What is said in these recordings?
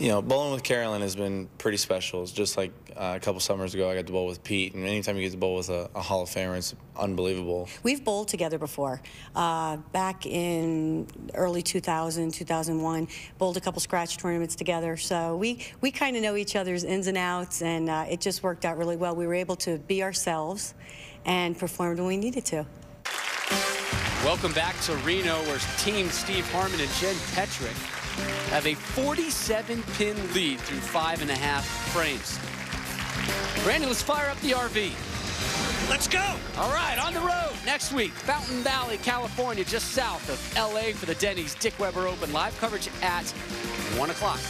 You know, bowling with Carolyn has been pretty special. It's just like a couple summers ago, I got to bowl with Pete, and anytime you get to bowl with a Hall of Famer, it's unbelievable. We've bowled together before. Back in early 2000, 2001, bowled a couple scratch tournaments together. So we kind of know each other's ins and outs, and it just worked out really well. We were able to be ourselves and performed when we needed to. Welcome back to Reno, where Team Steve Harmon and Jen Petrick have a 47-pin lead through 5.5 frames. Brandon, let's fire up the RV. Let's go. All right, on the road next week, Fountain Valley, California, just south of LA for the Denny's Dick Weber Open. Live coverage at 1 o'clock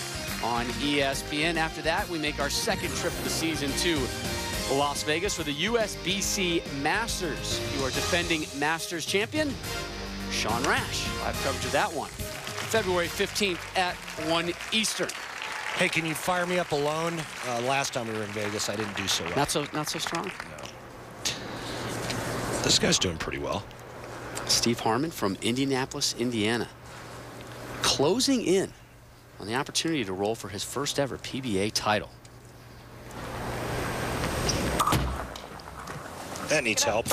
on ESPN. After that, we make our second trip of the season to Las Vegas for the USBC Masters. You are defending Masters champion, Sean Rash. Live coverage of that one. February 15th at 1 Eastern. Hey, can you fire me up alone? Last time we were in Vegas, I didn't do so well. Not so strong? No. This guy's doing pretty well. Steve Harmon from Indianapolis, Indiana. Closing in on the opportunity to roll for his first ever PBA title. That needs help.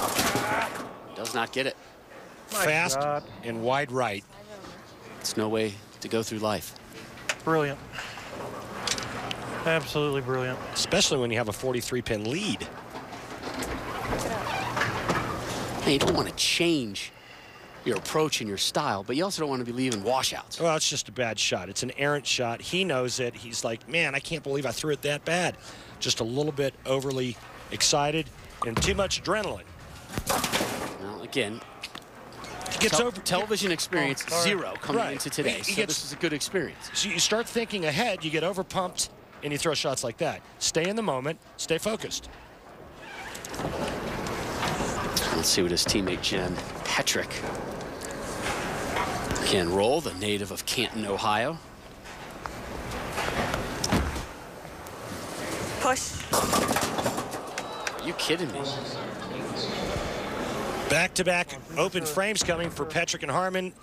Does not get it. Fast and wide right. It's no way to go through life. Brilliant. Absolutely brilliant. Especially when you have a 43-pin lead. Hey, you don't want to change your approach and your style, but you also don't want to be leaving washouts. Well, it's just a bad shot. It's an errant shot. He knows it. He's like, man, I can't believe I threw it that bad. Just a little bit overly excited and too much adrenaline. Well, again, gets over television experience zero coming into today. He so this is a good experience. So you start thinking ahead, you get over pumped, and you throw shots like that. Stay in the moment, stay focused. Let's see what his teammate Jen Petrick can roll, the native of Canton, Ohio. Push. Are you kidding me? Back-to-back open frames coming for Petrick and Harmon,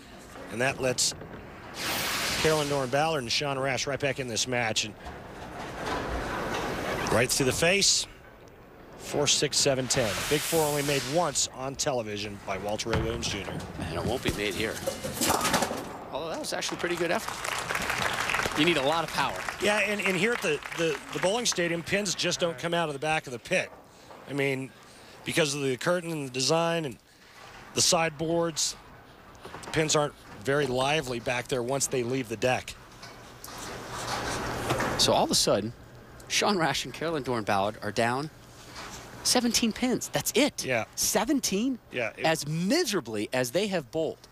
and that lets Carolyn Ballard and Sean Rash right back in this match. And right through the face, 4, 6, 7, 10. Big four only made once on television by Walter Ray Williams Jr. And it won't be made here. Although that was actually a pretty good effort. You need a lot of power. Yeah, and here at the bowling stadium, pins just don't come out of the back of the pit. I mean, because of the curtain and the design and the sideboards, the pins aren't very lively back there once they leave the deck. So all of a sudden, Sean Rash and Carolyn Ballard are down 17 pins. That's it. Yeah. 17? Yeah. As miserably as they have bowled.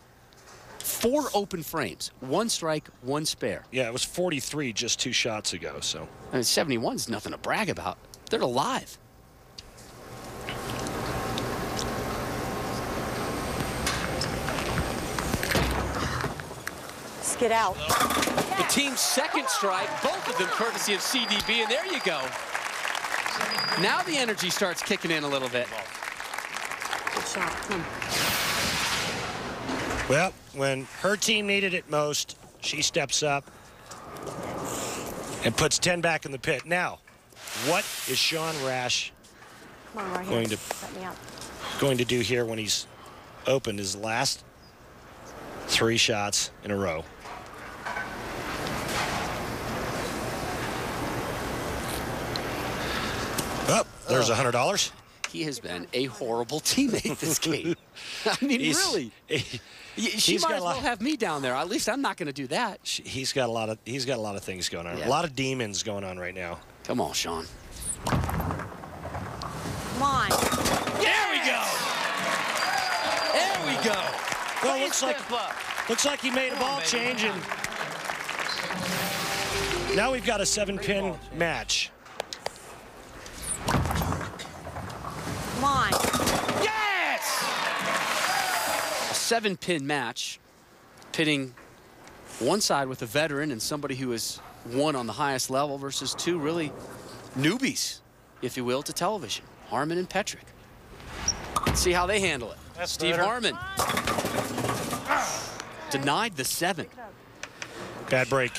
4 open frames, 1 strike, 1 spare. Yeah, it was 43 just 2 shots ago, so. I mean, 71 is nothing to brag about. They're alive. Get out. The team's second strike, both of them courtesy of CDB, and there you go. Now the energy starts kicking in a little bit. Good shot. Come. Well, when her team needed it most, she steps up and puts 10 back in the pit. Now, what is Sean Rash going to do here when he's opened his last 3 shots in a row? Oh, there's $100. He has been a horrible teammate this game. I mean, really. She might as well have me down there. At least I'm not going to do that. He's got a lot of things going on. Yeah. A lot of demons going on right now. Come on, Sean. Come on. There we go. There we go. Well, looks like he made a ball change, and now we've got a 7-pin match. Come on. Yes! A 7-pin match, pitting one side with a veteran and somebody who has won on the highest level versus 2 really newbies, if you will, to television, Harmon and Petrick. Let's see how they handle it. That's Steve better. Harmon denied the 7. Bad break.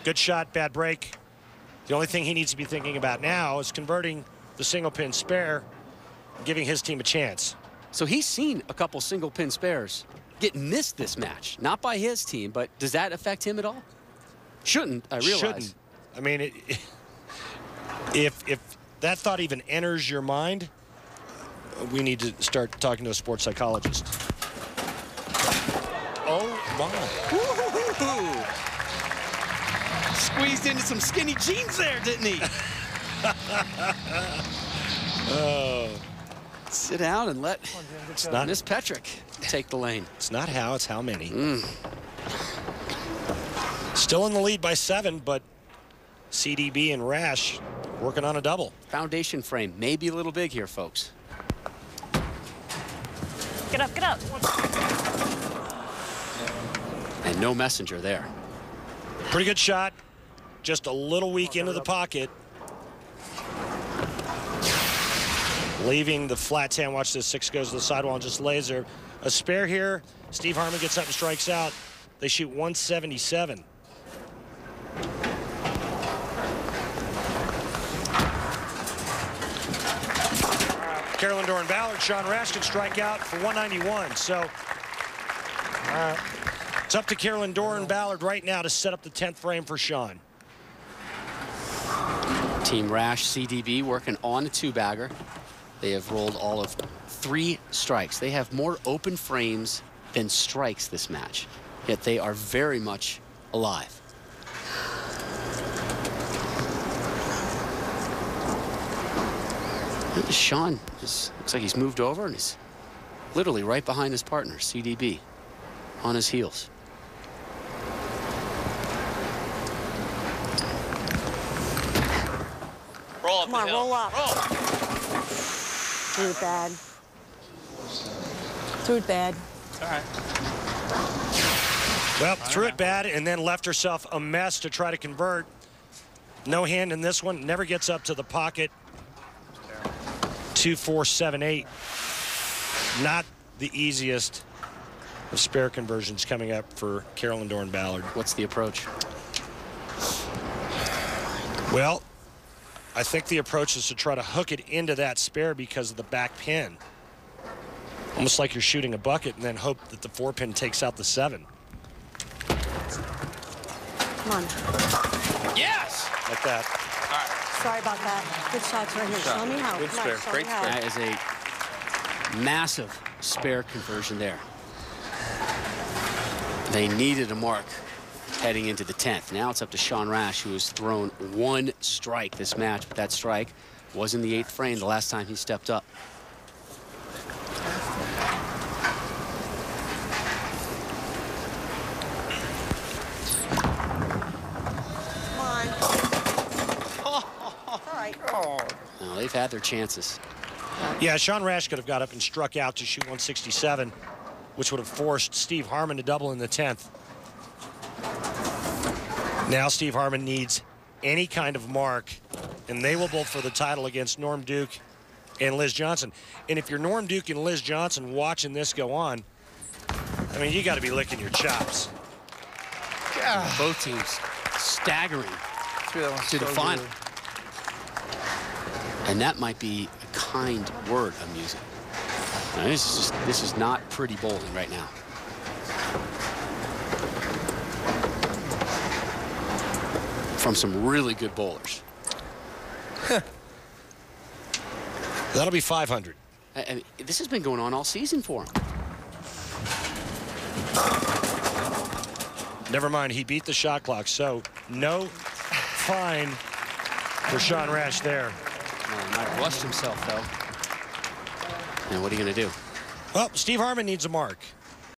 Good shot, bad break. The only thing he needs to be thinking about now is converting the single pin spare, giving his team a chance. So he's seen a couple single pin spares get missed this match, not by his team, but does that affect him at all? Shouldn't, I realize. Shouldn't. I mean, if that thought even enters your mind, we need to start talking to a sports psychologist. Oh, my. Ooh. Squeezed into some skinny jeans there, didn't he? Oh. Sit down and let Miss Petrick take the lane. It's not how, it's how many. Still in the lead by 7, but CDB and Rash working on a double. Foundation frame may be a little big here, folks. Get up, get up. And no messenger there. Pretty good shot. Just a little weak into the pocket. Leaving the flat 10. Watch this. 6 goes to the sidewall and just lays there. A spare here. Steve Harmon gets up and strikes out. They shoot 177. Carolyn Doran-Ballard, Sean Rash can strike out for 191. So it's up to Carolyn Doran-Ballard right now to set up the 10th frame for Sean. Team Rash, CDB working on a 2-bagger. They have rolled all of 3 strikes. They have more open frames than strikes this match, yet they are very much alive. Sean looks like he's moved over and he's literally right behind his partner, CDB, on his heels. Roll up. Come on, roll up. Roll. Threw it bad. Threw it bad. All right. Well, threw it bad and then left herself a mess to try to convert. No hand in this one. Never gets up to the pocket. 2, 4, 7, 8. Not the easiest of spare conversions coming up for Carolyn Doran-Ballard. What's the approach? Well, I think the approach is to try to hook it into that spare because of the back pin. Almost like you're shooting a bucket and then hope that the 4-pin takes out the 7. Come on. Yes! Like that. All right. Sorry about that. Good shots right here. Show me how. Good Come on, spare. show Great me how. That is a massive spare conversion there. They needed a mark heading into the 10th. Now it's up to Sean Rash, who has thrown 1 strike this match, but that strike was in the 8th frame the last time he stepped up. Come on. All right. Now, they've had their chances. Yeah, Sean Rash could have got up and struck out to shoot 167, which would have forced Steve Harmon to double in the 10th. Now Steve Harmon needs any kind of mark, and they will both for the title against Norm Duke and Liz Johnson. And if you're Norm Duke and Liz Johnson watching this go on, I mean, you got to be licking your chops. Both teams staggering to the final. And that might be a kind word I'm using. Now, this is not pretty bowling right now. From some really good bowlers. That'll be 500. I mean, this has been going on all season for him. Never mind, he beat the shot clock, so no fine for Sean Rash there. He might have rushed himself, though. And what are you going to do? Well, Steve Harmon needs a mark.